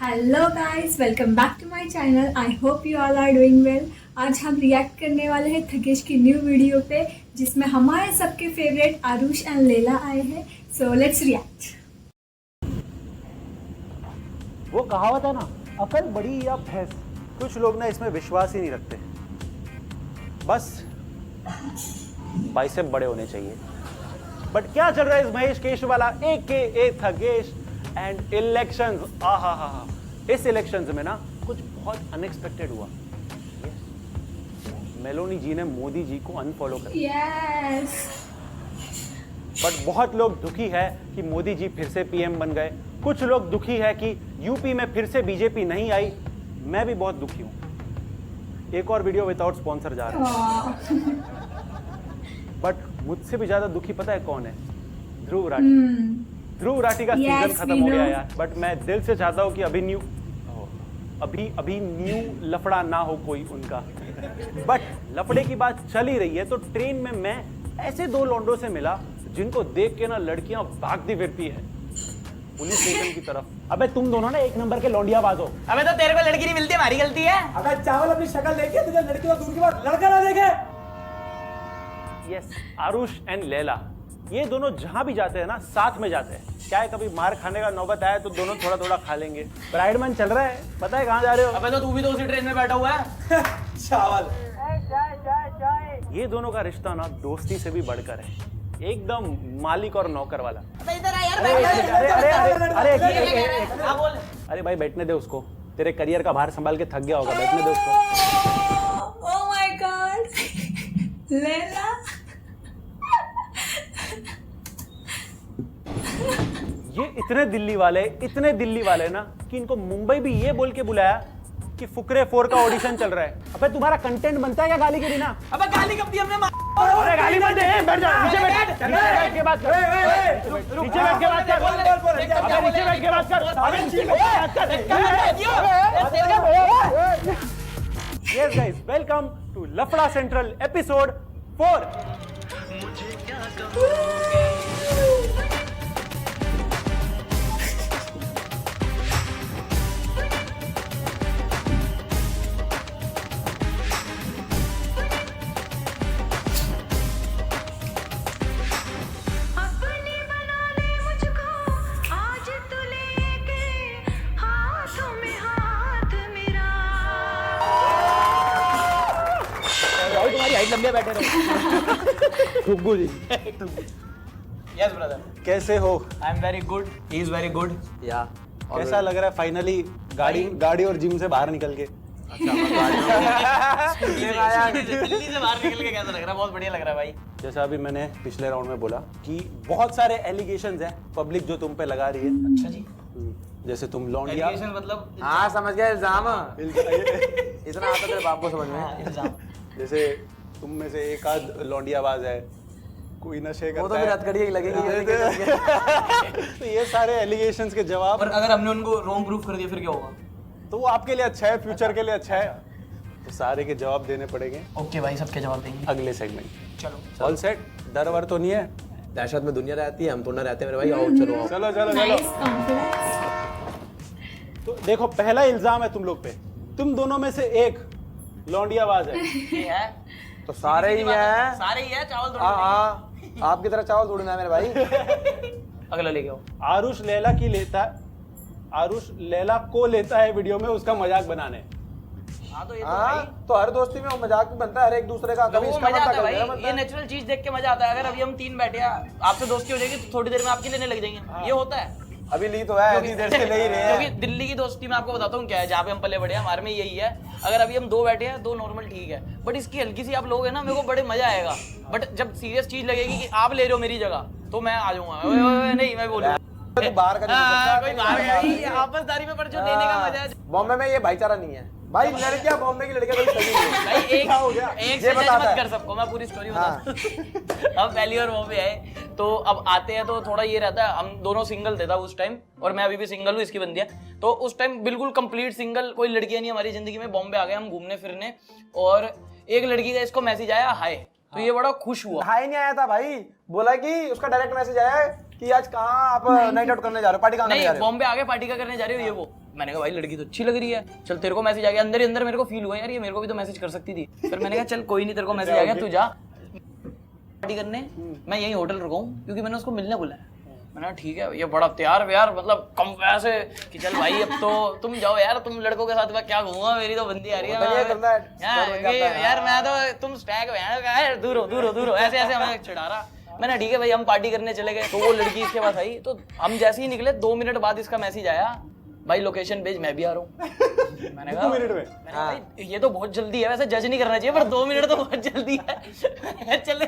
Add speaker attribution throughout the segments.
Speaker 1: Hello guys, welcome back to my channel. I hope you all are doing well. आज हम react करने वाले हैं थकेश की न्यू वीडियो पे, जिसमें हमारे सबके फेवरेट आरुष एंड लेला आए हैं। So let's react.
Speaker 2: वो कहावत है ना, अकल बड़ी या भैंस। कुछ लोग ना इसमें विश्वास ही नहीं रखते। बस बाइसेप बड़े होने चाहिए। बट क्या चल रहा है इस महेश केश वाला AKA थकेश एंड इलेक्शंस। आहा, इस इलेक्शंस में ना कुछ बहुत अनएक्सपेक्टेड हुआ। मेलोनी जी ने मोदी जी को अनफॉलो कर दिया।
Speaker 1: यस।
Speaker 2: बट बहुत लोग दुखी है कि मोदी जी फिर से PM बन गए। कुछ लोग दुखी है कि यूपी में फिर से बीजेपी नहीं आई। मैं भी बहुत दुखी हूं। एक और वीडियो विदाउट स्पॉन्सर जा रहा है। बट मुझसे भी ज्यादा दुखी पता है कौन है? ध्रुव राठी। ध्रुव राठी का सीजन खत्म हो गया यार। बट मैं दिल से चाहता हूं कि अभी न्यू लफड़ा ना हो कोई उनका। बट लफड़े की बात चल ही रही है तो ट्रेन में मैं ऐसे दो लौंडों से मिला जिनको देख के ना लड़कियां भागती फिरती है पुलिस स्टेशन की तरफ। अबे तुम दोनों ना एक नंबर के लौंडियाबाज हो।
Speaker 3: अबे तो तेरे को लड़की नहीं मिलती, हमारी गलती है।
Speaker 4: अगर चावल अपनी शक्ल देखे तुझे लड़की तो दूर की बात लड़का ना देखे।
Speaker 2: यस, आरुष एंड लैला ये दोनों जहां भी जाते हैं ना साथ में जाते हैं। क्या है, कभी मार खाने का नौबत आया तो दोनों थोड़ा थोड़ा खा लेंगे। प्राइड मंथ चल रहा है, पता है कहां जा रहे हो?
Speaker 3: अबे तो तू भी तो उसी ट्रेन में बैठा हुआ है।
Speaker 4: चावल
Speaker 2: ये दोनों का रिश्ता ना दोस्ती से भी बढ़कर है, एकदम मालिक और नौकर वाला।
Speaker 3: अबे इधर आ यार, हाँ बोल।
Speaker 2: अरे भाई बैठने दे उसको, तेरे करियर का भार संभाल के थक गया होगा, बैठने दे उसको।
Speaker 1: ओह माय गॉड, लेला।
Speaker 2: ये इतने दिल्ली वाले ना कि इनको मुंबई भी ये बोल के बुलाया कि फुकरे 4 का ऑडिशन चल रहा है। अबे तुम्हारा कंटेंट बनता है क्या गाली के बिना?
Speaker 3: अबे गाली कब दी हमने?
Speaker 2: अरे गाली मत दे, बैठ जा, नीचे बैठ के बात कर। नीचे बैठ के बात कर। अबे नीचे बैठ के बात कर। अबे नीचे बैठ के बात कर। यस गाइस, वेलकम टू लफड़ा सेंट्रल एपिसोड 4।
Speaker 3: तुम्हारी हाइट लंबे बैठे रहो।
Speaker 2: गुग्गू जी
Speaker 3: यस ब्रदर,
Speaker 2: कैसे हो?
Speaker 3: I am very good, he is very good.
Speaker 2: या कैसा लग रहा है फाइनली गाड़ी और जिम से बाहर निकल के?
Speaker 3: दिल्ली से बाहर निकल के कैसा लग रहा है? बहुत बढ़िया लग रहा है भाई।
Speaker 2: जैसा अभी मैंने पिछले राउंड में बोला कि बहुत सारे एलिगेशंस हैं पब्लिक जो तुम पे लगा रही है।
Speaker 3: अच्छा जी,
Speaker 2: जैसे तुम लौंडिया।
Speaker 3: एलिगेशन मतलब?
Speaker 4: हाँ समझ गया, इल्जाम। इतना आता तेरे बाप को समझ में।
Speaker 3: इल्जाम।
Speaker 2: जैसे तुम में से एक आध लौंडियाबाज है, कोई नशे करता है।
Speaker 4: वो तो फिर हथकड़ी लगेगी।
Speaker 2: तो ये सारे एलिगेशंस के जवाब।
Speaker 3: और अगर हमने उनको रॉन्ग प्रूफ कर दिया फिर क्या होगा?
Speaker 2: तो वो आपके लिए अच्छा है, फ्यूचर के लिए अच्छा है। तो सारे के जवाब देने पड़ेंगे
Speaker 3: ओके भाई, सबके जवाब देंगे
Speaker 2: अगले सेगमेंट।
Speaker 3: चलो
Speaker 2: ऑल सेट? डर वर तो नहीं है?
Speaker 4: दहशत में दुनिया रहती है, हम तो ना रहते मेरे भाई। आओ चलो आओ।
Speaker 2: चलो
Speaker 1: नाइस कॉन्फिडेंस।
Speaker 2: तो देखो, पहला इल्जाम है तुम लोग पे, तुम दोनों में से एक लौंडियाबाज है।
Speaker 3: ये है,
Speaker 4: तो सारे ही हैं।
Speaker 3: सारे ही है, चावल थोड़ी
Speaker 4: हाँ आपकी तरह चावल थोड़ी ना है मेरे भाई।
Speaker 3: अगला लेके आओ।
Speaker 2: आरुष लैला को लेता है वीडियो में उसका मजाक बनाने।
Speaker 3: हाँ तो ये तो
Speaker 4: हाँ
Speaker 3: भाई,
Speaker 4: तो हर दोस्ती में वो मजाक भी बनता है हर एक दूसरे का। कभी
Speaker 3: लोगों को
Speaker 4: इसका
Speaker 3: मजा
Speaker 4: बनता
Speaker 3: आता है
Speaker 4: कभी मेरा
Speaker 3: भाई।
Speaker 4: बनता
Speaker 3: ये
Speaker 4: है।
Speaker 3: नेचुरल चीज देख के मजा आता है। अगर अभी हम 3 बैठे हैं, आपसे दोस्ती हो जाएगी तो थोड़ी देर में आपकी लेने लग जाएंगे। ये होता है।
Speaker 4: अभी ली तो है, इतनी देर से ले ही रहे
Speaker 3: क्योंकि
Speaker 4: हैं।
Speaker 3: दिल्ली की दोस्ती में आपको बताता हूँ क्या है, जहाँ पे हम पले बड़े हैं हमारे में यही है। अगर अभी हम 2 बैठे हैं, 2 नॉर्मल ठीक है, बट इसकी हल्की सी आप लोग है ना, मेरे को बड़े मजा आएगा। बट जब सीरियस चीज लगेगी कि आप ले रहे हो मेरी जगह, तो मैं आ जाऊंगा। नहीं, मैं बोलूँ
Speaker 4: तो बाहर का
Speaker 3: कोई बाहर का नहीं, आपसदारी में पर जो लेने का मजा है।
Speaker 4: बॉम्बे में ये भाईचारा नहीं है भाई। लड़कियां बॉम्बे की लड़कियां कभी सही नहीं है।
Speaker 3: भाई एक
Speaker 4: क्या हो गया?
Speaker 3: एक
Speaker 4: ये
Speaker 3: से जज
Speaker 4: बताता
Speaker 3: मत
Speaker 4: है।
Speaker 3: कर सबको, मैं पूरी स्टोरी बताता हूँ। अब पहली बार वो पे आए तो अब आते हैं तो थोड़ा ये रहता है, हम दोनों सिंगल थे था उस टाइम, और मैं अभी भी सिंगल हूँ, इसकी बंदी है। तो उस टाइम बिल्कुल कंप्लीट सिंगल, कोई लड़कियां नहीं हमारी जिंदगी में। बॉम्बे आ गए हम घूमने फिरने, और एक लड़की का इसको मैसेज आया हाय, तो ये बड़ा खुश हुआ।
Speaker 4: हाई नहीं आया था भाई, बोला कि उसका डायरेक्ट मैसेज आया कि आज कहाँ आप नाइट आउट करने जा रहे हो, पार्टी कहाँ करने जा
Speaker 3: नहीं
Speaker 4: रहे हो?
Speaker 3: बॉम्बे आगे पार्टी का करने जा रही हो ये वो। मैंने कहा भाई लड़की तो अच्छी लग रही है, चल तेरे को मैसेज आ गया, अंदर ही अंदर मेरे को फील हुआ यार ये मेरे को भी तो मैसेज कर सकती थी। फिर मैंने कहा चल कोई नहीं, तेरे को मैसेज आ गया, तू जा पार्टी करने, मैं यही होटल रुकाऊं क्योंकि मैंने उसको मिलने बुलाया। मैंने कहा ठीक है, ये बड़ा तैयार व्यार मतलब कम वैसे कि चल भाई अब तो तुम जाओ यार, तुम लड़कों के साथ मैं क्या घूमूंगा, मेरी तो बंदी आ रही है यार मैं तो तुम स्टैग दूर हो ऐसे ऐसे हमें चिढ़ा रहा। मैंने ठीक है भाई हम पार्टी करने चले गए, तो वो लड़की इसके पास आई, तो हम जैसे ही निकले 2 मिनट बाद इसका मैसेज आया, भाई लोकेशन भेज मैं भी आ रहा हूँ। मैंने कहा
Speaker 2: 2 मिनट में?
Speaker 3: मैंने कहा भाई ये तो बहुत जल्दी है, वैसे जज नहीं करना चाहिए पर 2 मिनट तो बहुत जल्दी है। चले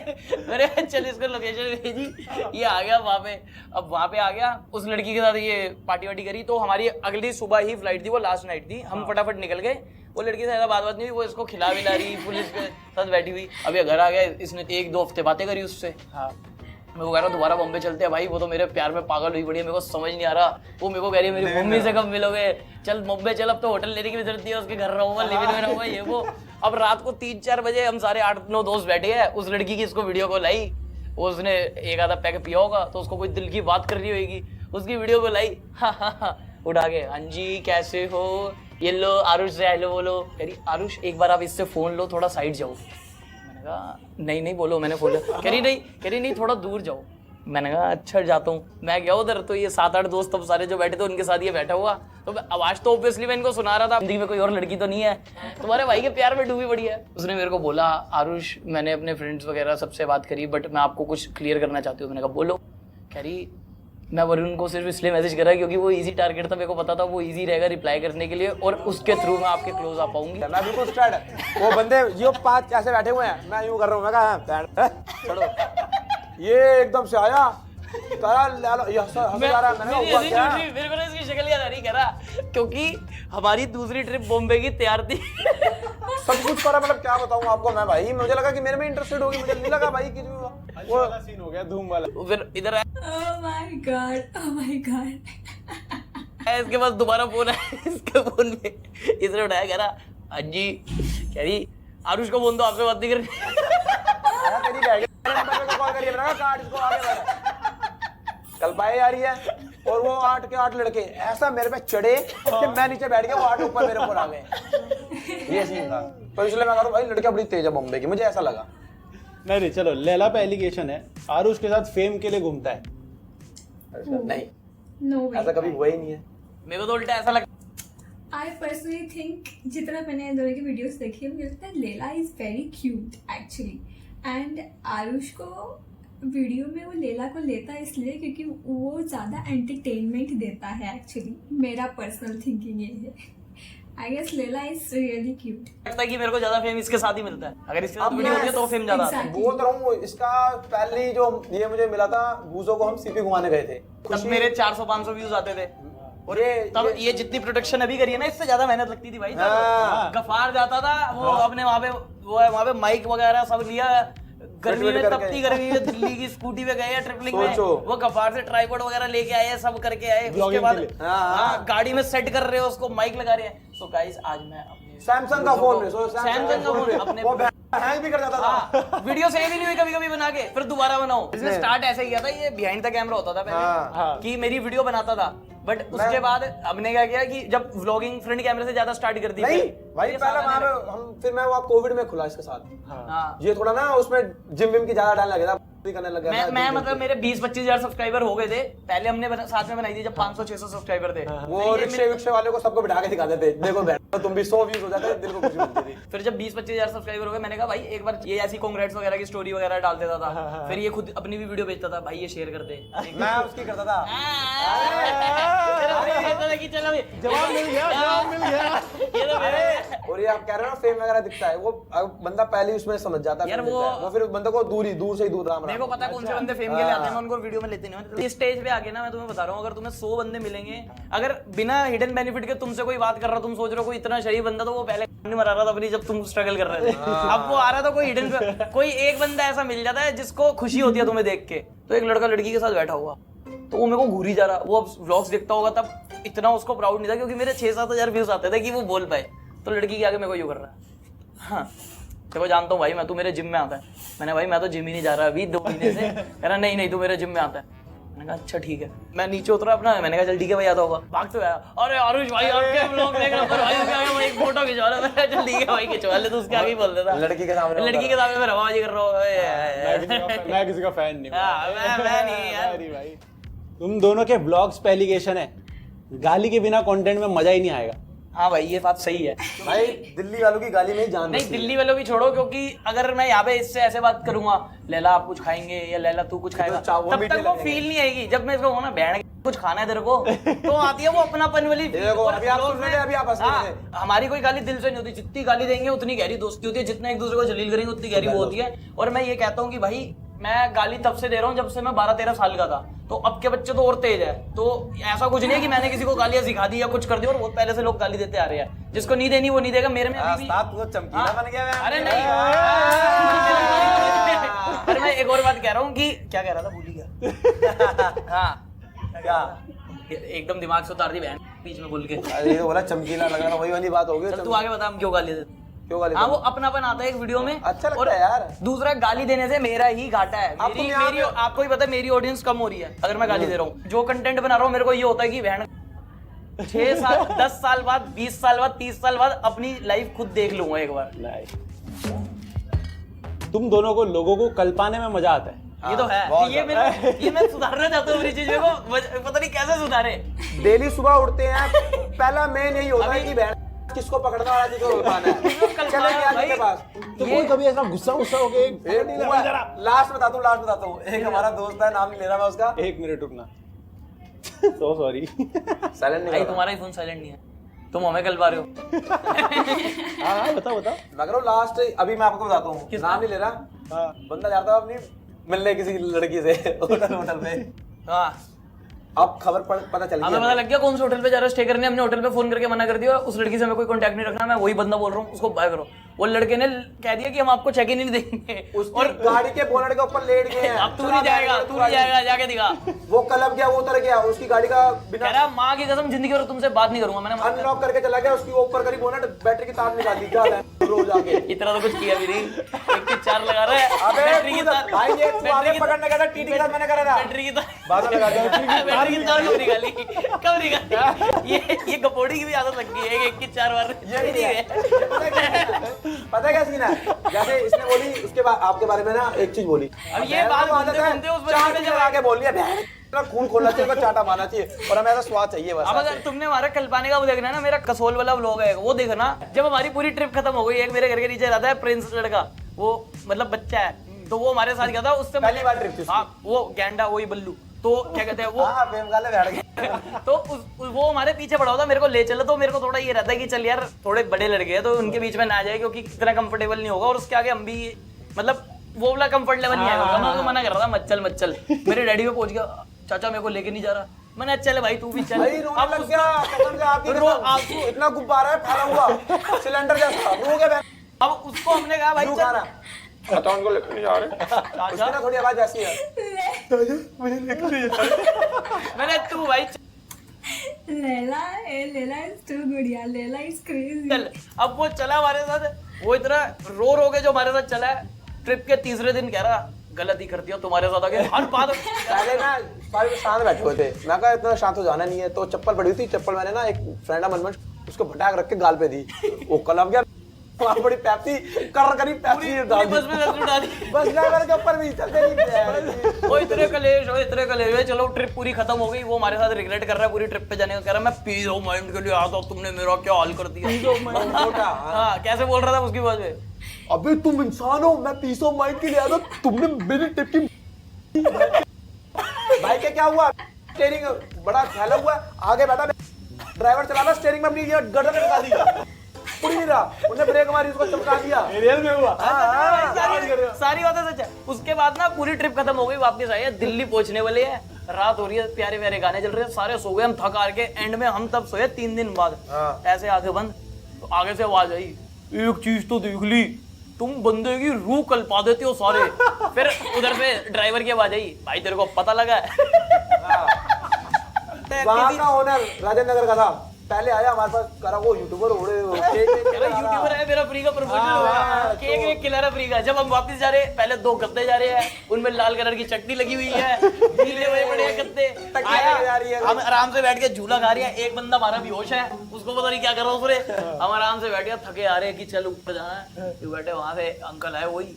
Speaker 3: मेरे चल इसको लोकेशन भेजी, ये आ गया वहाँ पे। अब वहाँ पे आ गया, उस लड़की के साथ ये पार्टी वार्टी करी, तो हमारी अगली सुबह ही फ्लाइट थी, वो लास्ट नाइट थी, हम फटाफट निकल गए। वो लड़की से ज़्यादा बात नहीं हुई, वो इसको खिला विला रही, पुलिस के साथ बैठी हुई। अभी घर आ गया, इसने 1-2 हफ्ते बातें करी उससे। मैं वो कह रहा हूँ दोबारा बॉम्बे चलते हैं भाई, वो तो मेरे प्यार में पागल हुई पड़ी है, मेरे को समझ नहीं आ रहा। वो मेरे को कह रही है मेरी मम्मी से कब मिलोगे, चल बॉम्बे चल, अब तो होटल लेने की भी जरूरत नहीं है, उसके घर रहूंगा, लिविंग में रहूंगा, ये वो। अब रात को 3-4 बजे हम सारे 8-9 दोस्त बैठे हैं, उस लड़की की इसको वीडियो कॉल आई, उसने एक आधा पैक पिया होगा तो उसको कोई दिल की बात कर रही होगी, उसकी वीडियो कॉल आई, उठा के हाँ जी कैसे हो, ये लो आरुष से हेलो बोलो। कह रही आरुष एक बार आप इससे फोन लो, थोड़ा साइड जाओ। मैंने कहा नहीं बोलो, मैंने फोन लिया। कह रही नहीं थोड़ा दूर जाओ। मैंने कहा अच्छा जाता हूँ। मैं गया उधर, तो ये 7-8 दोस्त अब सारे जो बैठे थे उनके साथ ये बैठा हुआ, तो आवाज तो ऑब्वियसली मैं इनको सुना रहा था, जिंदगी में कोई और लड़की तो नहीं है, तुम्हारे भाई के प्यार में डूबी पड़ी है। उसने मेरे को बोला आरुष मैंने अपने फ्रेंड्स वगैरह सबसे बात करी, बट मैं आपको कुछ क्लियर करना चाहती हूँ। मैंने कहा बोलो। कह रही मैं वरुण को सिर्फ इसलिए मैसेज करा क्योंकि वो इजी टारगेट था, मेरे को पता था वो इजी रहेगा रिप्लाई करने के लिए, और उसके थ्रू मैं आपके क्लोज आ पाऊंगी।
Speaker 4: मैं बिल्कुल स्ट्रेट है, वो बंदे यो 5 ऐसे बैठे हुए हैं, मैं यूं कर रहा हूँ, मैं कहा छोड़ो। ये एकदम से आया,
Speaker 3: मेरे को इसकी शक्ल याद आ रही, कह रहा क्योंकि हमारी दूसरी ट्रिप बॉम्बे की तैयार थी।
Speaker 4: सब कुछ करा, मतलब क्या बताऊं आपको मैं भाई, मुझे लगा कि मेरे में इंटरेस्टेड होगी, मुझे नहीं लगा भाई कि वो वाला
Speaker 2: सीन हो गया धूम वाला।
Speaker 3: फिर इधर
Speaker 1: Oh my God.
Speaker 3: इसके पास दोबारा फोन आया, इसके फोन में इसने उठाया, कह रहा हाँ जी, कह रही आरुष को फोन दो, आपसे बात नहीं करनी।
Speaker 4: कॉल करिए, मैंने कहा काट इसको, आगे बढ़। कल पाए आ रही है और वो 8 के 8 लड़के ऐसा मेरे पे चढ़े कि मैं नीचे बैठ गया, वो 8 ऊपर मेरे ऊपर आ गए। ये सीन था, तो इसलिए मैं कह रहा हूं भाई लड़कियां बड़ी तेज है बॉम्बे की, मुझे ऐसा लगा।
Speaker 2: नहीं चलो, लैला पे एलिगेशन है आरुष के साथ फेम के लिए घूमता है।
Speaker 4: नहीं
Speaker 1: No way.
Speaker 4: ऐसा कभी हुआ ही नहीं है।
Speaker 3: मेरे को तो उल्टा ऐसा लगा,
Speaker 1: I personally think जितना मैंने दोनों की वीडियोस देखी है, मुझे लगता है लेला is very cute actually, and Aarush को वीडियो में वो लेला को लेता है इसलिए क्योंकि वो ज़्यादा एंटरटेनमेंट देता है एक्चुअली, मेरा पर्सनल थिंकिंग ये है। आई गेस लेला इज रियली क्यूट।
Speaker 3: लगता है कि मेरे को ज्यादा फेम इसके साथ ही मिलता है, अगर इसके साथ वीडियो होती है तो फेम ज्यादा आता है।
Speaker 4: बोल रहा हूँ, इसका पहले जो ये मुझे मिला था, बूजो को हम सीपी घुमाने गए थे,
Speaker 3: तब मेरे 400-500 व्यूज आते थे, और तब ये जितनी प्रोडक्शन अभी करी है ना, इससे ज्यादा मेहनत लगती थी भाई। गफार जाता था वो अपने वहाँ पे माइक वगैरह सब लिया, गर्मी में तपती गर्मी में दिल्ली की स्कूटी पे गए ट्रिपलिंग में, वो गफार से ट्राइपॉड वगैरह लेके आए, सब करके आए, उसके बाद गाड़ी में सेट कर रहे हो उसको, माइक लगा रहे हैं। सो गाइस आज मैं अपने
Speaker 4: सैमसंग का फोन
Speaker 3: अपने
Speaker 4: हैंग भी कर जाता था,
Speaker 3: वीडियो सेव ही नहीं हुई कभी बना के, फिर दोबारा बनाओ। इसने स्टार्ट ऐसे किया था, ये बिहाइंड द कैमरा होता था पहले कि मेरी वीडियो बनाता था, बट उसके बाद हमने क्या किया कि जब व्लॉगिंग फ्रंट कैमरे से ज्यादा स्टार्ट कर दी
Speaker 4: नहीं भाई, पहले वहां पे हम फिर मैं वो कोविड में खुला इसके साथ, ये थोड़ा ना उसमें जिम विम की ज्यादा डालने लगे था, करने लग गया।
Speaker 3: मैं मतलब मेरे 20-25 हजार सब्सक्राइबर हो गए थे पहले, हमने साथ में बनाई थी जब 500-600 सब्सक्राइबर थे।
Speaker 4: वो रिक्शे वाले को सबको बिठा के दिखाते थे, देखो बैठो तुम भी 100 व्यूज हो जाते थे, दिल को खुशी मिलती थी।
Speaker 3: फिर जब 20-25 हजार सब्सक्राइबर हो गए, मैंने कहा भाई एक बार ये ऐसी कांग्रेट्स वगैरह की स्टोरी वगैरह डाल देता था, फिर ये खुद अपनी भी वीडियो भेजता था, भाई ये शेयर कर दे,
Speaker 4: मैं उसकी करता था।
Speaker 2: जवाब मिल गया।
Speaker 4: और ये आप कह रहे हो ना फेम वगैरह दिखता है, वो बंदा पहले ही उसमें समझ जाता है,
Speaker 3: यार
Speaker 4: वो फिर बंदे को दूर से ही दूर राम
Speaker 3: मेरे को पता है कौन से बंदे फेम के लिए आते हैं, मैं उनको वीडियो में लेते नहीं हूं। इस स्टेज पे आके ना मैं तुम्हें बता रहा हूं, अगर तुम्हें 100 बंदे मिलेंगे, अगर बिना हिडन बेनिफिट के तुमसे कोई बात कर रहा, तुम सोच रहे हो कोई इतना शरीफ बंदा, तो वो पहले नहीं मरा रहा था अपनी, जब तुम स्ट्रगल कर रहे थे। अब वो आ रहा था कोई हिडन, कोई एक बंदा ऐसा मिल जाता है जिसको खुशी होती है तुम्हें देख के। तो एक लड़का लड़की के साथ बैठा हुआ, तो वो मेरे को घूरी जा रहा, वो अब व्लॉग्स देखता होगा, तब इतना उसको प्राउड नहीं था क्योंकि मेरे 6-7 हजार व्यूज आते थे कि वो बोल पाए, तो लड़की के आगे मेरे को यूं कर रहा है। हाँ देखो जानता हूँ भाई मैं, तू मेरे जिम में आता है। मैंने भाई मैं तो जिम ही नहीं जा रहा अभी 2 महीने से। कह रहा नहीं तू मेरे जिम में आता है। मैंने कहा अच्छा ठीक है। मैं नीचे उतरा अपना, मैंने कहा चल ठीक है भाई आता होगा। भागते हुए आया, अरे आरुष भाई आपके ब्लॉग देख रहा हूं भाई, मैं एक फोटो खिंचवा रहा। मैंने चल ठीक है भाई खिंचवा ले, तो उसके आगे ही बोल देता
Speaker 4: लड़की के सामने
Speaker 3: मैं रवाबाजी कर रहा हूँ।
Speaker 2: मैं किसी का फैन नहीं
Speaker 3: मैं नहीं यार।
Speaker 2: अरे भाई तुम दोनों के ब्लॉग्स पे एलिगेशन है, गाली के बिना कंटेंट में मजा ही नहीं आएगा।
Speaker 3: हाँ भाई ये बात सही है।
Speaker 4: भाई दिल्ली वालों की गाली में ही जान
Speaker 3: नहीं दिल्ली वालों की छोड़ो, क्योंकि अगर मैं यहाँ पे इससे ऐसे बात करूंगा, लैला आप कुछ खाएंगे या लैला तू कुछ खाएगा,
Speaker 4: तो
Speaker 3: तब तक वो फील नहीं आएगी। जब मैं इसको कहूँ ना बहन कुछ खाना है तेरे को, तो आती है वो अपनापन वाली feel।
Speaker 4: देखो,
Speaker 3: और
Speaker 4: अभी आप
Speaker 3: vlog
Speaker 4: सुन रहे
Speaker 3: में-
Speaker 4: थे, अभी आप हंस रहे
Speaker 3: हाँ,
Speaker 4: थे।
Speaker 3: हमारी कोई गाली दिल से नहीं होती, जितनी गाली देंगे उतनी गहरी दोस्ती होती है, जितना एक दूसरे को जलील करेंगे उतनी गहरी वो होती है। और मैं ये कहता हूँ कि भाई मैं गाली तब से दे रहा हूँ जब से मैं 12-13 साल का था, तो अब के बच्चे तो और तेज है। तो ऐसा कुछ नहीं है कि मैंने किसी को गालियां सिखा दी या कुछ कर दिया, और बहुत पहले से लोग गाली देते आ रहे हैं। जिसको नहीं देनी वो नहीं देगा। मेरे में अभी भी
Speaker 4: तू तो चमकीला बन गया है।
Speaker 3: अरे नहीं अरे मैं एक और बात कह रहा हूँ कि क्या कह रहा था, भूल ही गया। हाँ
Speaker 4: क्या
Speaker 3: एकदम दिमाग से उतार दी बहन बीच में बोल के।
Speaker 4: अरे ये तो बोला चमकीला लगा ना, वही वाली बात हो गई।
Speaker 3: चल तू आगे बता हम क्यों गाली देते।
Speaker 4: क्यों गाली
Speaker 3: हाँ वो अपनापन आता है एक वीडियो में,
Speaker 4: अच्छा लगता
Speaker 3: और
Speaker 4: है यार।
Speaker 3: दूसरा गाली देने से मेरा ही घाटा है।
Speaker 4: अब तुम
Speaker 3: मेरी
Speaker 4: यहाँ
Speaker 3: मेरी
Speaker 4: पे-
Speaker 3: आपको ही पता है मेरी ऑडियंस कम हो रही है अगर मैं गाली दे रहा हूँ। जो कंटेंट बना रहा हूँ मेरे को ये होता है कि बहन 6 साल 10 साल बाद 20 साल बाद 30 साल बाद अपनी लाइफ खुद देख लूंगा एक बार।
Speaker 2: तुम दोनों को लोगों को कल पाने में मजा आता है।
Speaker 3: ये तो है,
Speaker 4: बहुत
Speaker 3: ये मैं सुधारना चाहता हूँ। मेरी चीज को पता नहीं कैसे सुधारे।
Speaker 4: डेली सुबह उठते हैं, पहला मेन यही होता है कि बहन किसको पकड़ना और किसको उठाना है। चले गया
Speaker 3: भाई,
Speaker 4: के पास।
Speaker 2: तो कोई कभी ऐसा गुस्सा हो गया?
Speaker 4: लास्ट बताता हूँ। एक हमारा दोस्त है, नाम नहीं ले रहा मैं उसका।
Speaker 2: एक मिनट रुकना। So sorry.
Speaker 4: साइलेंट नहीं
Speaker 3: भाई
Speaker 4: कर
Speaker 3: तुम्हारा ही फोन साइलेंट नहीं है, तुम हमें कल पा रहे हो।
Speaker 2: हाँ बताओ।
Speaker 4: मैं कह रहा हूँ लास्ट, अभी मैं आपको बताता हूँ, नाम नहीं ले रहा।
Speaker 2: हाँ।
Speaker 4: बंदा जाता है अपनी मिलने किसी लड़की से होटल पे।
Speaker 3: हाँ
Speaker 4: अब खबर पता चल
Speaker 3: हमें पता लग गया कौन से होटल पे जा रहा है स्टे करने। हमने होटल पे फोन करके मना कर दिया, उस लड़की से हमें कोई कांटेक्ट नहीं रखना। मैं वही बंदा बोल रहा हूँ, उसको बाय करो। वो लड़के ने कह दिया कि हम आपको चेक इन नहीं देंगे।
Speaker 4: और गाड़ी के बोनट के ऊपर लेट गए हैं।
Speaker 3: अब तू नहीं जाएगा जाके दिखा।
Speaker 4: वो क्लब गया, वो उतर गया, उसकी गाड़ी का
Speaker 3: कह
Speaker 4: बिना
Speaker 3: रहा माँ की कसम जिंदगी भर तुमसे बात नहीं करूंगा। मैंने
Speaker 4: अनलॉक करके चला गया, उसकी ऊपर करी बोनट, बैटरी की तार निकाल दी। क्या है रोज आके
Speaker 3: इतना तो कुछ किया भी नहीं। 1 4 लगा रहा है।
Speaker 4: अबे
Speaker 3: बैटरी की तार
Speaker 4: भाई ये तू आगे पकड़ने का था, टीटी के साथ मैंने करा था।
Speaker 3: बैटरी की तार
Speaker 4: बाद में लगा दिया।
Speaker 3: बैटरी की तार कब निकाली। ये गपोड़ी की भी आदत लग गई है। 1 की 4 बार
Speaker 4: ये नहीं है। पता है क्या सीन है? जैसे इसने बोली, उसके बाद आपके बारे में ना एक चीज बोली।
Speaker 3: अब ये बात घूमते उस
Speaker 4: चार
Speaker 3: बंदे
Speaker 4: चीजें आगे बोल लिया, बहन खून खोलना चाहिए, उसको चाटा मारना चाहिए, और हमें ऐसा स्वाद चाहिए बस।
Speaker 3: अब अगर तुमने हमारा कल पाने का वो देखना है ना, मेरा कसोल वाला व्लॉग है वो देखना। जब हमारी पूरी ट्रिप खत्म हो गई, एक मेरे घर के नीचे रहता है प्रिंस लड़का, वो मतलब बच्चा है, तो वो हमारे साथ गया था। उससे
Speaker 4: पहली बार ट्रिप थी उसकी।
Speaker 3: हाँ वो गैंडा वही बल्लू, तो क्या कहते हैं वो।
Speaker 4: हाँ प्रेम गाले बैठ गए।
Speaker 3: तो वो हमारे पीछे पड़ा होता, मेरे को ले चला। तो मेरे को थोड़ा ये रहता है कि चल यार थोड़े बड़े लड़के हैं तो उनके बीच में ना जाए, क्योंकि इतना कंफर्टेबल नहीं होगा। और उसके आगे हम भी मतलब वो वाला कंफर्ट लेवल नहीं आएगा। मैं उसको मना कर रहा था मत चल। मेरे डैडी पे पहुंच गया, चाचा मेरे को लेके नहीं जा रहा। मैंने चल भाई तू भी चल।
Speaker 4: भाई रोने
Speaker 3: अब
Speaker 4: लग गया, कसम से आपकी
Speaker 3: रो
Speaker 4: कसम।
Speaker 3: आंसू।
Speaker 4: इतना गुब्बारा है फैला हुआ सिलेंडर जैसा, रो गया बहन।
Speaker 3: अब उसको हमने कहा भाई
Speaker 4: क्यों
Speaker 3: चल।
Speaker 4: खाना?
Speaker 2: पता उनको लेकर नहीं जा रहे।
Speaker 4: उसकी ना थोड़ी आवाज ऐसी है।
Speaker 3: मैंने तू भाई
Speaker 1: Leila is too good यार. Leila is crazy.
Speaker 3: चल। अब वो चला हमारे साथ, वो इतना रो के जो हमारे साथ चला है। ट्रिप के तीसरे दिन कह रहा गलती कर दिया तुम्हारे साथ आके हर बात।
Speaker 4: पहले ना सारे लोग शांत बैठे हुए थे, मैं कहा इतना शांत हो जाना नहीं है। तो चप्पल पड़ी हुई थी, चप्पल मैंने ना एक फ्रेंड है मनमन, उसको भटाक रख के गाल पे दी। वो कलम गया, वहाँ बड़ी पैप्सी कर करी पैप्सी डाल दी।
Speaker 3: बस में दस उड़ा दी।
Speaker 4: बस ड्राइवर के ऊपर भी चलते नहीं।
Speaker 3: वो इतने कलेश चलो ट्रिप पूरी खत्म हो गई। वो हमारे साथ रिग्रेट कर रहा है पूरी ट्रिप पे जाने का। कह रहा मैं पीस ऑफ माइंड के लिए आया था, तुमने मेरा क्या हाल कर दिया। हाँ कैसे बोल रहा था उसकी बात में,
Speaker 4: अबे तुम इंसान हो, मैं पीस ऑफ माइंड के लिए आया था, तुमने मेरी टिप की। भाई क्या हुआ? स्टीयरिंग बड़ा फैला हुआ, आगे बैठा ड्राइवर चला रहा, स्टीयरिंग में अपनी गर्दन लगा दी, पुड़ी नहीं रहा, उन्होंने ब्रेक मारी, उसको चमका दिया।
Speaker 2: रियल में हुआ।
Speaker 3: सारी बातें सच है। उसके बाद ना पूरी ट्रिप खत्म हो गई, वापस आए, दिल्ली पहुंचने वाले हैं, रात हो रही है, प्यारे प्यारे गाने चल रहे हैं, सारे सो गए, हम थक हार के एंड में हम तब सोए 3 दिन बाद। ऐसे आंखें बंद, तो आगे से आवाज आई, एक चीज तो देख ली, तुम बंदे की रूह कल्पा देते हो सारे। फिर उधर से ड्राइवर की आवाज आई, भाई तेरे को पता लगा है।
Speaker 4: वहाँ का ओनर राजेंद्र नगर का था, पहले आया हमारे पास, करा वो यूट्यूबर
Speaker 3: यूट्यूबर है, मेरा फ्री का प्रमोशन हुआ, केक वेक खिला रहा फ्री का। जब हम वापस जा रहे हैं, पहले 2 गद्दे जा रहे हैं, उनमें लाल कलर की चटनी लगी हुई है, नीले हुए बड़े गद्दे। आया, हम आराम से बैठ के झूला खा रहे हैं, एक बंदा हमारा बेहोश है, उसको पता नहीं क्या कर रहा है उसने। हम आराम से बैठ के थके आ रहे हैं कि चल ऊपर जाना है, तो बैठे वहां से अंकल आए, वही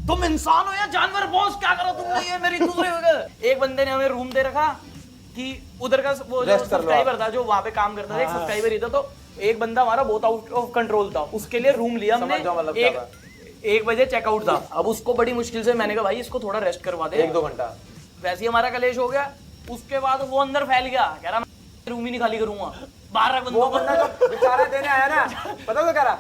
Speaker 3: तुम इंसान हो या जानवर, बॉस क्या करो तुमने, ये मेरी दूसरे हो गए। एक बंदे ने हमें रूम दे रखा कि उधर का वो जो सब्सक्राइबर था जो वहां पे काम करता था, एक सब्सक्राइबर ही था, तो एक बंदा हमारा बहुत आउट ऑफ कंट्रोल था, उसके लिए रूम लिया हमने। 1 बजे चेकआउट था, अब उसको बड़ी मुश्किल से मैंने कहा भाई इसको थोड़ा रेस्ट करवा दे,
Speaker 4: 1-2 घंटा।
Speaker 3: वैसे ही हमारा कलेश हो गया। उसके बाद वो अंदर फैल गया, कह रहा मैं रूम ही नहीं खाली करूंगा, 12 बंदों को।
Speaker 4: बेचारा देने आया ना, पता तो कह रहा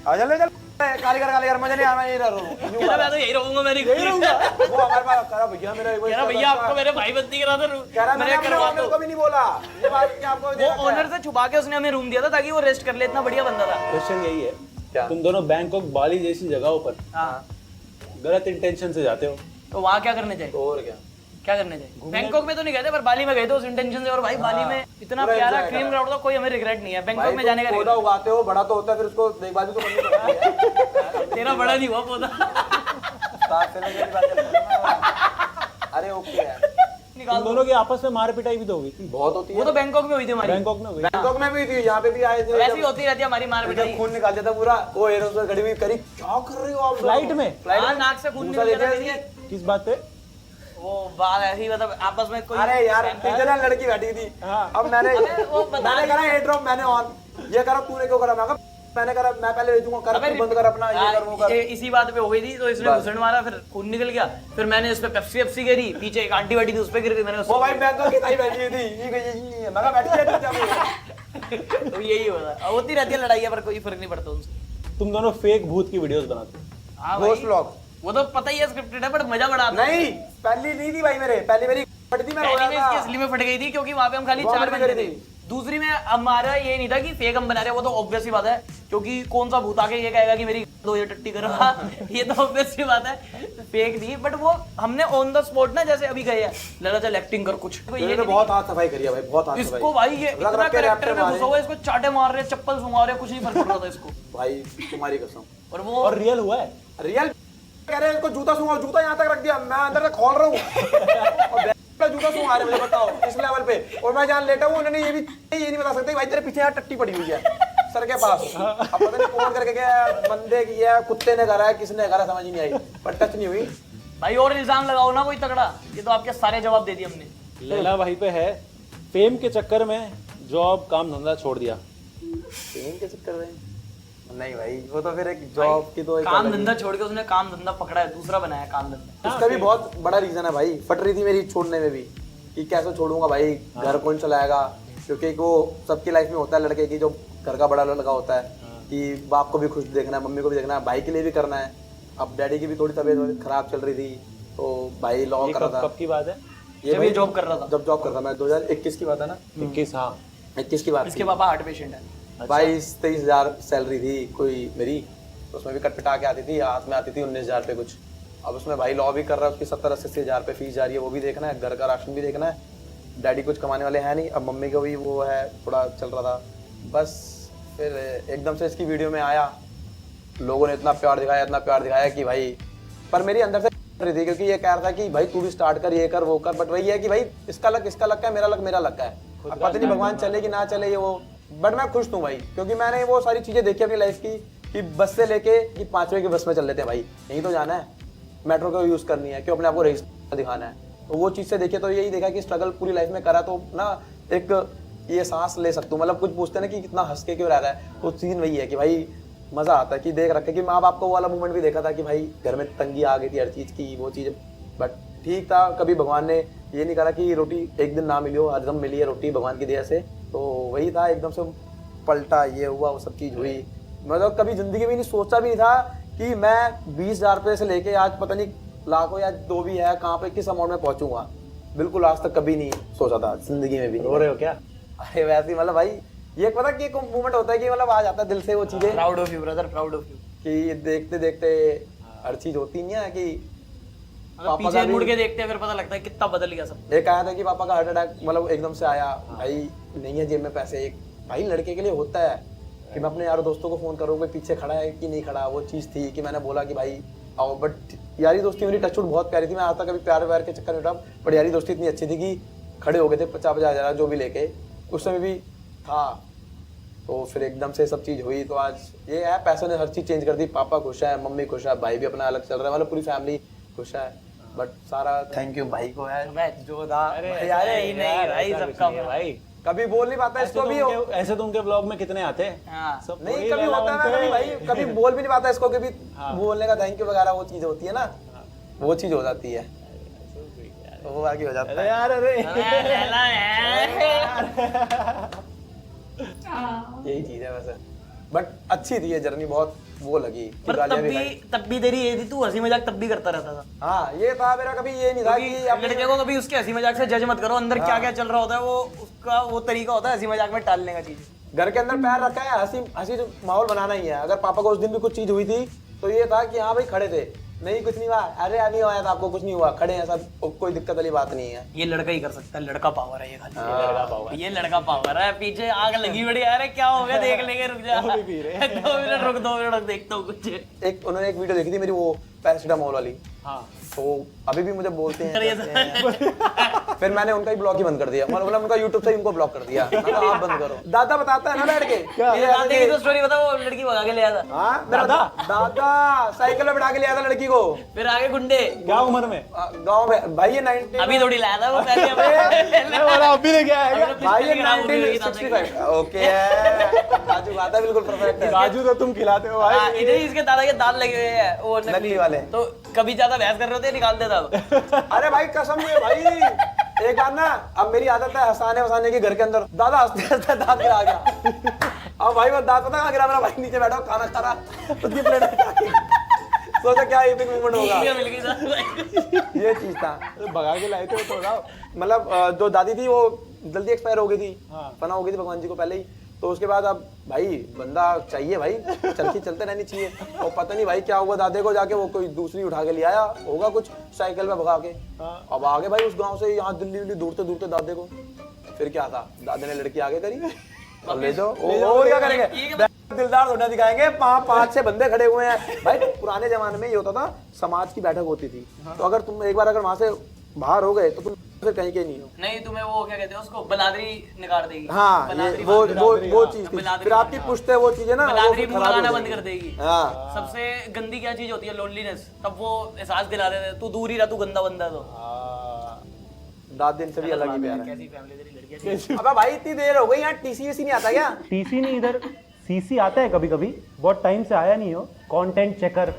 Speaker 4: आ चल चल काली कर मुझे नहीं आना, यही रह
Speaker 3: कह रहा मैं तो यही रहूंगा, मैं नहीं
Speaker 4: रहूंगा। वो हमारे पास कह रहा भैया मेरा एक
Speaker 3: कह रहा भैया आपको मेरे भाई बंदी करा दो,
Speaker 4: कह रहा मैंने
Speaker 3: करवा
Speaker 4: अपने
Speaker 3: दो।
Speaker 4: को भी नहीं बोला ये बात कि आपको
Speaker 3: वो ओनर से छुपा के उसने हमें रूम दिया था ताकि वो रेस्ट कर ले, इतना बढ़िया बंदा था।
Speaker 2: क्वेश्चन यही है,
Speaker 4: क्या?
Speaker 2: तुम दोनों बैंकॉक बाली जैसी जगहों पर
Speaker 3: हाँ,
Speaker 2: गलत इंटेंशन से जाते हो,
Speaker 3: तो वहाँ क्या करने चाहिए?
Speaker 4: और क्या
Speaker 3: करने चाहिए? बैंकॉक में तो नहीं गए थे, पर बाली में गए थे उस इंटेंशन से। और भाई बाली में इतना
Speaker 4: पूरा
Speaker 3: प्यारा
Speaker 4: enjoy
Speaker 3: क्रीम
Speaker 4: करा।
Speaker 3: क्राउड था, कोई हमें रिग्रेट नहीं है बैंकॉक में जाने का।
Speaker 4: पौधा उगाते हो बड़ा तो होता है, फिर उसको देखभाल भी तो करनी पड़ती है।
Speaker 3: तेरा बड़ा नहीं हुआ पौधा।
Speaker 4: 7 साल की बात है। अरे ओके यार,
Speaker 3: निकाल
Speaker 2: तुम
Speaker 3: दो।
Speaker 2: दोनों की आपस में मारपिटाई भी तो हुई थी,
Speaker 4: बहुत होती है।
Speaker 3: वो तो बैंकॉक में हुई थी हमारी।
Speaker 2: बैंकॉक में हुई।
Speaker 4: बैंकॉक में भी थी, यहाँ पे भी आए थे।
Speaker 3: ऐसी होती रहती है हमारी मार
Speaker 4: जब
Speaker 3: पिटाई।
Speaker 4: खून निकाल देता पूरा, वो एयरो से खड़ी हुई करी, क्या कर रहे हो आप?
Speaker 2: फ्लाइट में?
Speaker 3: हाँ, नाक से खून निकल जाता है।
Speaker 2: किस बात पे?
Speaker 3: वो बात ऐसी, मतलब आपस में कोई।
Speaker 4: अरे यार इधर लड़की बैठी थी,
Speaker 2: हाँ।
Speaker 4: अब मैंने
Speaker 3: वो बता
Speaker 4: मैंने करा एयर ड्रॉप मैंने ऑन, ये करा तूने क्यों करा? मैंने करा मैं पहले भेजूंगा, कर तू बंद कर अपना, ये कर वो कर।
Speaker 3: इसी बात पे हो गई थी, तो इसने घुसड़ मारा, फिर खून निकल गया, फिर मैंने इस पे पेप्सी गिरी, पीछे एक आंटी बैठी थी उस पे गिर गई, मैंने
Speaker 4: वो भाई बैंकॉक की सही बैठी थी, ये मैं बैठी थी।
Speaker 3: तो यही होती रहती है लड़ाई, पर कोई फर्क नहीं पड़ता उनसे।
Speaker 2: तुम दोनों फेक भूत की वीडियोस बनाते हो।
Speaker 3: हाँ
Speaker 4: घोस्ट
Speaker 3: भाई,
Speaker 4: व्लॉग
Speaker 3: वो तो पता ही है स्क्रिप्टेड है, बट मजा बड़ा आता है।
Speaker 4: नहीं, पहली नहीं थी भाई मेरे, पहली मेरी फटी थी, मैं
Speaker 3: पहली
Speaker 4: रोया
Speaker 3: में
Speaker 4: था।
Speaker 3: इसकी असली में फट गई थी, क्योंकि वहां पे हम खाली 4
Speaker 4: Vomit
Speaker 3: बंदे
Speaker 4: करी
Speaker 3: थे।
Speaker 4: थी।
Speaker 3: दूसरी में हमारा ये नहीं था कि फेक हम बना रहे हैं, वो तो ऑब्वियस सी बात है, क्योंकि कौन सा भूत आके ये कहेगा कि मेरी दो ये टट्टी करो। ये तो ऑब्वियस सी बात है, फेक थी। बट वो हमने ऑन द स्पॉट ना, जैसे अभी गए हैं, लड़ा चल एक्टिंग कर कुछ, तो ये
Speaker 4: इन्होंने
Speaker 3: नहीं
Speaker 4: बहुत हाथ सफाई करी है भाई, बहुत हाथ
Speaker 3: इसको
Speaker 4: सफाई।
Speaker 3: भाई ये
Speaker 4: रख
Speaker 3: इतना
Speaker 4: रख के
Speaker 3: कैरेक्टर
Speaker 4: रैप्टर
Speaker 3: में घुसा हुआ
Speaker 4: मारे
Speaker 3: है, इसको चाटे मार रहे, चप्पल सुंघा रहे, कुछ नहीं फर्क पड़ रहा था इसको।
Speaker 4: भाई, तुम्हारी कसम।
Speaker 3: और वो
Speaker 2: और रियल हुआ है?
Speaker 4: रियल कह रहे हैं इसको जूता सूंघा, जूता यहाँ तक रख दिया, मैं अंदर से खोल रहा हूँ और का जूता सूंघा रहे, मुझे बताओ इस लेवल पे। और मैं जहाँ लेटा हूँ, उन्होंने ये नहीं बता सकते भाई तेरे पीछे यहाँ टट्टी पड़ी हुई है सर के पास। अब पता नहीं कौन करके गया, बंदे की है, कुत्ते ने करा है, किसने करा समझ ही नहीं आई, पर टच नहीं हुई।
Speaker 3: भाई और इल्जाम लगाओ ना कोई तगड़ा, ये तो आपके सारे जवाब दे दिए हमने।
Speaker 2: लैला भाई पे है, फेम के चक्कर में जॉब काम धंधा छोड़ दिया।
Speaker 4: फेम के चक्कर में नहीं भाई, वो तो फिर एक जॉब की तो एक
Speaker 3: काम
Speaker 4: अलग ही-
Speaker 3: धंधा छोड़ के उसने काम धंधा पकड़ा है, दूसरा बनाया काम धंधा।
Speaker 4: उसका भी बहुत बड़ा रीजन है भाई, फट रही थी मेरी छोड़ने में भी कि कैसे छोड़ूंगा भाई, घर कौन चलाएगा, क्योंकि वो सबकी लाइफ में होता है लड़के की, जो घर का बड़ा लड़का होता है कि बाप को भी खुश देखना है, मम्मी को भी देखना है, भाई के लिए भी करना है। अब डैडी की भी थोड़ी तबीयत खराब चल रही थी, तो भाई लॉ
Speaker 2: ये
Speaker 4: कर रहा था।
Speaker 2: कब की बात है?
Speaker 3: जब ये जॉब कर रहा था,
Speaker 4: जब जॉब करता मैं 2021 की बात है ना,
Speaker 2: 21। हाँ,
Speaker 4: 21 की बात
Speaker 3: इसके
Speaker 4: थी।
Speaker 3: पापा हार्ट पेशेंट है।
Speaker 4: 22-23 हजार सैलरी थी कोई मेरी, तो उसमें भी कटपिटा के आती थी, हाथ में आती थी 19,000 पे कुछ। अब उसमें भाई लॉ भी कर रहा है, उसकी 70-80 हजार पे फीस जा रही है, वो भी देखना है, घर का राशन भी देखना है, डैडी कुछ कमाने वाले हैं नहीं, अब मम्मी को भी वो है, थोड़ा चल रहा था। बस फिर एकदम से इसकी वीडियो में आया, लोगों ने इतना प्यार दिखाया कि भाई, पर मेरी अंदर से रही थी, क्योंकि ये कह रहा था कि भाई तू भी स्टार्ट कर, ये कर वो कर, बट वही है कि भाई इसका लक है, मेरा लक है। अब पता नहीं भगवान चले कि ना चले ये वो, बट मैं खुश हूँ भाई, क्योंकि मैंने वो सारी चीजें देखी अपनी लाइफ की, कि बस से लेके कि 5वें की बस में चल लेते हैं भाई, यही तो जाना है, मेट्रो को यूज करनी है, क्यों अपने आप को रईस दिखाना है। तो वो चीज से देखे तो यही देखा कि स्ट्रगल पूरी लाइफ में करा, तो ना एक ये सांस ले सकता हूँ। मतलब कुछ पूछते ना कि कितना हंस के क्यों रह रहा है, तो सीन वही है कि भाई मजा आता है कि देख रखे कि माँ बाप को वो वाला मोमेंट भी देखा था कि भाई घर में तंगी आ गई थी हर चीज की, वो चीज, बट ठीक था। कभी भगवान ने ये नहीं करा कि रोटी एक दिन ना मिली हो, हरदम मिली है रोटी भगवान की दया से, तो वही था। एकदम से पलटा, ये हुआ, वो सब चीज हुई। मतलब कभी जिंदगी में नहीं सोचा भी नहीं था कि मैं 20,000 रुपये से लेके आज पता नहीं लाखों या जो भी है कहाँ पे किस अमाउंट में पहुंचूंगा, बिल्कुल आज तक कभी नहीं सोचा था जिंदगी में भी।
Speaker 2: रो रहे हो क्या?
Speaker 4: अरे वैसे ही मतलब भाई ये पता कि एक मूवमेंट होता है कि मतलब आ जाता है दिल से वो चीजें,
Speaker 3: proud of you brother, proud of you.
Speaker 4: कि देखते देखते हर चीज होती नहीं है कि पापा
Speaker 3: पीछे
Speaker 4: का भी-
Speaker 3: मुड़ के देखते हैं, फिर पता लगता है कितना बदल गया सब।
Speaker 4: एक आया था कि पापा का हार्ट अटैक मतलब एकदम से आया, भाई नहीं है जेब में पैसे, एक भाई लड़के के लिए होता है कि मैं अपने यारों दोस्तों को फोन करूँ कोई पीछे खड़ा है कि नहीं खड़ा, वो चीज़ थी कि मैंने बोला कि भाई आओ। बट यारी दोस्ती मेरी टचवुड बहुत प्यारी थी, मैं आज तक कभी प्यार व्यार के चक्कर में उठा, बट यारी दोस्ती इतनी अच्छी थी कि खड़े हो गए थे 50-50 हज़ार जो भी लेके, उस समय भी था। तो फिर एकदम से सब चीज़ हुई, तो आज ये है, पैसों ने हर चीज़ चेंज कर दी। पापा खुश है, मम्मी खुश है, भाई भी अपना अलग चल रहा है, मतलब पूरी फैमिली खुश है। बट सारा थैंक यू भाई को है जो था।
Speaker 3: यार नहीं भाई, सबका
Speaker 2: भाई
Speaker 4: कभी बोल नहीं पाता इसको भी,
Speaker 2: ऐसे तो उनके ब्लॉग में कितने आते हैं।
Speaker 3: हाँ।
Speaker 2: सब
Speaker 4: नहीं
Speaker 2: थोड़ी
Speaker 4: कभी
Speaker 2: लैला
Speaker 4: होता है ना,
Speaker 2: बनते
Speaker 4: कभी
Speaker 2: हैं।
Speaker 4: भाई कभी बोल भी नहीं पाता इसको, कभी
Speaker 2: हाँ।
Speaker 4: बोलने का थैंक यू वगैरह वो चीज होती है ना, वो चीज हो जाती है, तो वो बाकी हो जाता
Speaker 2: अरे
Speaker 4: है।
Speaker 2: यार अरे
Speaker 1: हाँ।
Speaker 4: यही चीज है वैसे, बट अच्छी थी ये जर्नी, बहुत वो लगी कि
Speaker 3: पर
Speaker 4: गालियाँ भी खाई।
Speaker 3: तब भी तेरी ये थी, तू हंसी मजाक तब भी करता रहता था।
Speaker 4: हाँ ये था मेरा, कभी ये नहीं था कि
Speaker 3: क्योंकि लड़के को कभी उसके हंसी मजाक से जज मत करो, अंदर क्या क्या चल रहा होता है वो उसका वो तरीका होता है हंसी मजाक में टालने का चीज।
Speaker 4: घर के अंदर पैर रखा है, हंसी हंसी जो माहौल बनाना ही है। अगर पापा को उस दिन भी कुछ चीज हुई थी तो ये था कि हाँ भाई खड़े थे, नहीं कुछ नहीं हुआ, अरे अभी हुआ था आपको कुछ नहीं हुआ, खड़े हैं सब, कोई दिक्कत वाली बात नहीं है।
Speaker 3: ये लड़का ही कर सकता है, लड़का पावर है ये खाली।
Speaker 4: हाँ।
Speaker 3: ये लड़का पावर है, पीछे आग लगी बड़ी, अरे क्या हो गया देख लेंगे, रुक जा 2 मिनट रुक देखता हूँ कुछ।
Speaker 4: एक उन्होंने एक वीडियो देखी थी मेरी, वो पैरासीटामोल वाली,
Speaker 2: हाँ
Speaker 4: तो अभी भी मुझे बोलते हैं,
Speaker 3: अरे
Speaker 4: कहते हैं। फिर मैंने उनका ही ब्लॉक ही बंद कर दिया, मतलब उनका यूट्यूब से ही उनको ब्लॉक कर दिया। मैं कहा, आप बंद करो। दादा बताता है ना बैठ के
Speaker 3: ये दादी की तो स्टोरी बता, वो लड़की भगा के ले आया था,
Speaker 4: हाँ मेरा दादा साइकिल में बैठा के ले आया था लड़की को,
Speaker 3: फिर आगे गुंडे
Speaker 2: क्या उम्र में?
Speaker 4: गाँव में। भाई ये 19
Speaker 3: अभी थोड़ी लाया था वो पहले
Speaker 2: अभी लेके आया
Speaker 4: भाई ये 1965 ओके है, राजू बात है बिल्कुल परफेक्ट है।
Speaker 2: राजू तो तुम खिलाते हो भाई।
Speaker 3: इधर ही इसके दादा के दांत लगे हुए हैं वो
Speaker 4: नकली वाले।
Speaker 3: तो कभी ज्यादा बहस कर रहे होते निकाल देता वो।
Speaker 4: अरे भाई कसम है भाई, एक बार ना, अब मेरी आदत है हंसाने वसाने की घर के अंदर, दादा हंसते हंसते दांत गिरा गया। अब भाई वो दांत पता कहाँ गिरा, मेरा भाई नीचे बैठा खाना खा रहा, उसकी प्लेट सोचा क्या एपिक मोमेंट होगा,
Speaker 3: मिल गई था।
Speaker 4: ये चीज था।
Speaker 2: भगा के लाए थे थोड़ा।
Speaker 4: मतलब जो दादी थी वो जल्दी एक्सपायर हो गई थी,
Speaker 2: हाँ।
Speaker 4: फना हो गई थी भगवान जी को पहले ही, तो उसके बाद अब भाई बंदा चाहिए भाई, चलती चलते रहनी चाहिए। और पता नहीं भाई क्या हुआ दादे को, जाके वो कोई दूसरी उठा के ले आया होगा कुछ साइकिल में भगा के।
Speaker 2: हाँ।
Speaker 4: अब आगे भाई उस गांव से यहाँ दिल्ली विल्ली दूरते दूरते दादे को, फिर क्या था, दादे ने लड़की आगे करी, अब ले जाओ और क्या करेंगे, दिलदार थोड़ा दिखाएंगे, 5-6 बंदे खड़े हुए हैं भाई। पुराने जमाने में ये होता था, समाज की बैठक होती थी, तो अगर तुम एक बार अगर वहां से बाहर हो गए तो तुम फिर कहीं के नहीं हो।
Speaker 3: नहीं तुम्हें वो क्या कहते हैं उसको, बलादरी निकाल देगी।
Speaker 4: हाँ
Speaker 3: बलादरी
Speaker 4: ये वो
Speaker 3: बंद
Speaker 4: चीज थी,
Speaker 3: बलादरी
Speaker 4: फिर आपकी
Speaker 3: बंद।
Speaker 4: पुश्त है वो चीजें ना, वो
Speaker 3: बलादरी
Speaker 4: फिर
Speaker 3: मुंह
Speaker 4: खराब हो
Speaker 3: लगाना बंद
Speaker 4: जाएगी।
Speaker 3: कर देगी।
Speaker 4: हाँ
Speaker 3: सबसे गंदी क्या चीज होती है, लोनलीनेस, तब वो एहसास दिला देते हैं, तू दूर ही रह, तू गंदा बंदा। तो
Speaker 4: दाद दिन से भी अलग ही प्यार है।
Speaker 3: कैसी फैमिली तेरी लड़कियां।
Speaker 4: अबे भाई इतनी देर हो गई यहाँ, टीसी वीसी नहीं आता क्या?
Speaker 2: टीसी नहीं, इधर सीसी आता है कभी कभी, बहुत टाइम से आया नहीं हो। Content checker.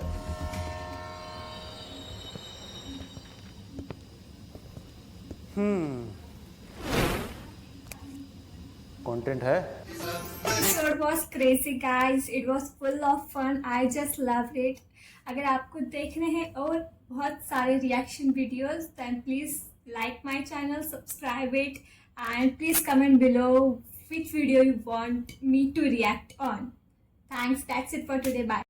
Speaker 2: कंटेंट है।
Speaker 1: Episode was crazy guys, it was full of fun, I just loved it. अगर आपको देखने हैं और बहुत सारे reaction videos then please like my channel, subscribe it and please comment below which video you want me to react on. Thanks, that's it for today, bye.